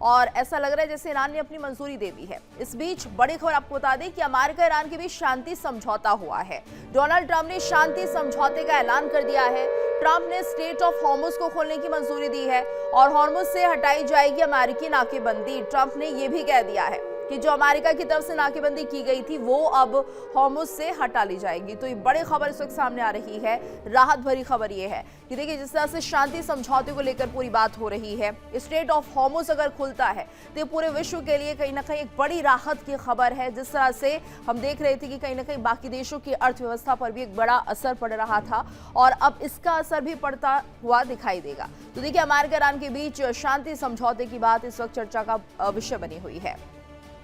और ऐसा लग रहा है जैसे ईरान ने अपनी मंजूरी दे दी है। इस बीच बड़ी खबर आपको बता दें कि अमेरिका ईरान के बीच शांति समझौता हुआ है। डोनाल्ड ट्रंप ने शांति समझौते का ऐलान कर दिया है। ट्रंप ने स्ट्रेट ऑफ हॉर्मुज को खोलने की मंजूरी दी है और हॉर्मुज से हटाई जाएगी अमेरिकी नाकेबंदी। ट्रंप ने यह भी कह दिया है कि जो अमेरिका की तरफ से नाकेबंदी की गई थी वो अब हॉर्मुज से हटा ली जाएगी। तो ये बड़ी खबर इस वक्त सामने आ रही है। राहत भरी खबर ये है कि देखिए जिस तरह से शांति समझौते को लेकर पूरी बात हो रही है, स्ट्रेट ऑफ हॉर्मुज अगर खुलता है तो पूरे विश्व के लिए कहीं ना कहीं एक बड़ी राहत की खबर है। जिस तरह से हम देख रहे थे कि कहीं ना कहीं बाकी देशों की अर्थव्यवस्था पर भी एक बड़ा असर पड़ रहा था और अब इसका असर भी पड़ता हुआ दिखाई देगा। तो देखिए अमेरिका ईरान के बीच शांति समझौते की बात इस वक्त चर्चा का विषय बनी हुई है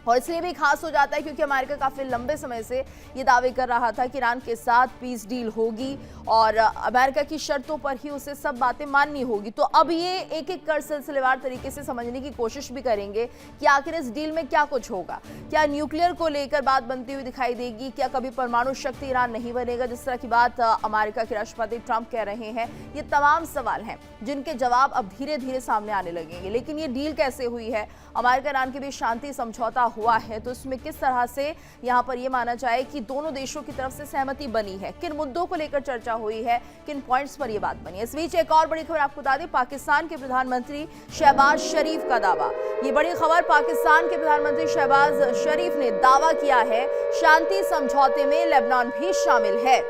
और इसलिए भी खास हो जाता है क्योंकि अमेरिका काफी लंबे समय से ये दावे कर रहा था कि ईरान के साथ पीस डील होगी और अमेरिका की शर्तों पर ही उसे सब बातें माननी होगी। तो अब ये एक एक कर सिलसिलेवार तरीके से समझने की कोशिश भी करेंगे कि आखिर इस डील में क्या कुछ होगा। क्या न्यूक्लियर को लेकर बात बनती हुई दिखाई देगी? क्या कभी परमाणु शक्ति ईरान नहीं बनेगा, जिस तरह की बात अमेरिका के राष्ट्रपति ट्रंप कह रहे हैं? ये तमाम सवाल हैं जिनके जवाब अब धीरे धीरे सामने आने लगेंगे। लेकिन ये डील कैसे हुई है? अमेरिका ईरान के बीच शांति समझौता हुआ है तो इसमें किस तरह से यहां पर यह माना जाए कि दोनों देशों की तरफ से सहमति बनी है, किन मुद्दों को लेकर चर्चा हुई है, किन पॉइंट्स पर यह बात बनी है। इस बीच एक और बड़ी खबर आपको बता दें, पाकिस्तान के प्रधानमंत्री शहबाज शरीफ का दावा। ये बड़ी खबर, पाकिस्तान के प्रधानमंत्री शहबाज शरीफ ने दावा किया है शांति समझौते में लेबनान भी शामिल है।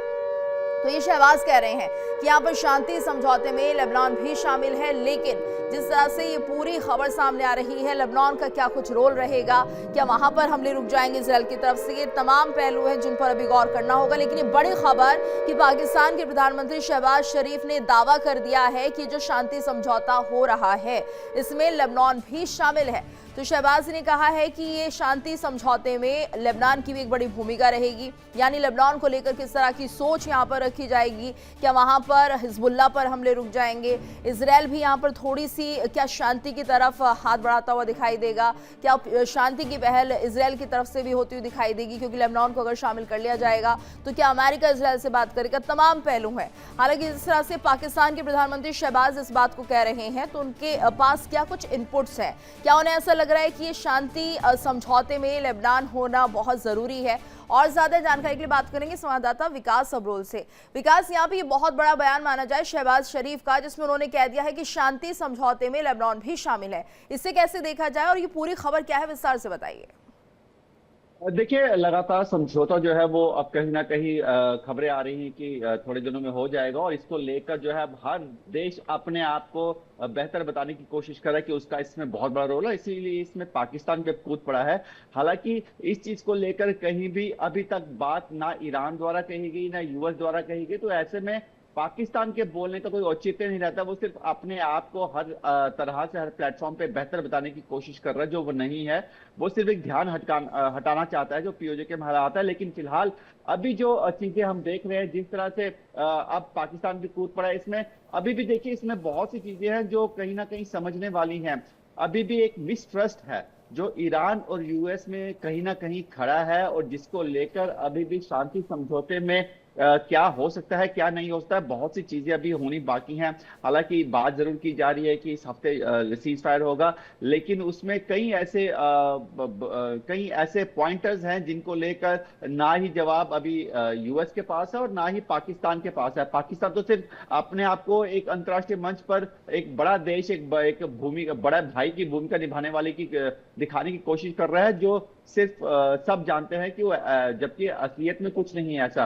तो ये शहबाज कह रहे हैं कि यहाँ पर शांति समझौते में लेबनान भी शामिल है, लेकिन जिस तरह से ये पूरी खबर सामने आ रही है, लेबनान का क्या कुछ रोल रहेगा, क्या वहां पर हमले रुक जाएंगे इजराइल की तरफ से, ये तमाम पहलू हैं जिन पर अभी गौर करना होगा। लेकिन ये बड़ी खबर कि पाकिस्तान के प्रधानमंत्री शहबाज शरीफ ने दावा कर दिया है कि जो शांति समझौता हो रहा है इसमें लेबनान भी शामिल है। तो शहबाज ने कहा है कि ये शांति समझौते में लेबनान की भी एक बड़ी भूमिका रहेगी, यानी लेबनान को लेकर किस तरह की सोच यहाँ पर रखी जाएगी, क्या वहां पर हिजबुल्लाह पर हमले रुक जाएंगे, इजराइल भी यहाँ पर थोड़ी सी क्या शांति की तरफ हाथ बढ़ाता हुआ दिखाई देगा, क्या शांति की पहल इजराइल की तरफ से भी होती हुई दिखाई देगी, क्योंकि लेबनान को अगर शामिल कर लिया जाएगा तो क्या अमेरिका इजराइल से बात करेगा, तमाम पहलू हैं। हालांकि जिस तरह से पाकिस्तान के प्रधानमंत्री शहबाज इस बात को कह रहे हैं तो उनके पास क्या कुछ इनपुट्स हैं, क्या उन्हें ऐसा लग रहा है कि ये शांति समझौते में लेबनान होना बहुत जरूरी है? और ज्यादा जानकारी के लिए बात करेंगे संवाददाता विकास सबरोल से। विकास, यहाँ पे ये बहुत बड़ा बयान माना जाए शहबाज शरीफ का, जिसमें उन्होंने कह दिया है कि शांति समझौते में लेबनान भी शामिल है, इसे कैसे देखा जाए और ये पूरी खबर क्या है, विस्तार से बताइए। देखिए, लगातार समझौता जो है वो अब कहीं ना कहीं खबरें आ रही हैं कि थोड़े दिनों में हो जाएगा और इसको लेकर जो है अब हर देश अपने आप को बेहतर बताने की कोशिश कर रहा है कि उसका इसमें बहुत बड़ा रोल है, इसीलिए इसमें पाकिस्तान पे कूद पड़ा है। हालांकि इस चीज को लेकर कहीं भी अभी तक बात ना ईरान द्वारा कही गई ना यूएस द्वारा कही गई, तो ऐसे में पाकिस्तान के बोलने का कोई औचित्य नहीं रहता। वो सिर्फ अपने आप को हर तरह से हर प्लेटफॉर्म पे बेहतर बताने की कोशिश कर रहा है, जो वो नहीं है। वो सिर्फ एक ध्यान हटाना चाहता है जो पीओजे में आता है। लेकिन फिलहाल अभी जो चीजें हम देख रहे हैं, जिस तरह से अब पाकिस्तान भी कूद पड़ा है इसमें, अभी भी देखिए इसमें बहुत सी चीजें हैं जो कहीं ना कहीं समझने वाली हैं। अभी भी एक मिसट्रस्ट है जो ईरान और यूएस में कहीं ना कहीं खड़ा है और जिसको लेकर अभी भी शांति समझौते में क्या हो सकता है क्या नहीं हो सकता है, बहुत सी चीजें अभी होनी बाकी हैं। हालांकि बात जरूर की जा रही है कि इस हफ्ते सीज फायर होगा, लेकिन उसमें कई ऐसे पॉइंटर्स हैं जिनको लेकर ना ही जवाब अभी यूएस के पास है और ना ही पाकिस्तान के पास है। पाकिस्तान तो सिर्फ अपने आप को एक अंतर्राष्ट्रीय मंच पर एक बड़ा देश, एक भूमिका, बड़ा भाई की भूमिका निभाने वाले की दिखाने की कोशिश कर रहा है, जो सिर्फ सब जानते हैं कि वो जबकि असलियत में कुछ नहीं है ऐसा।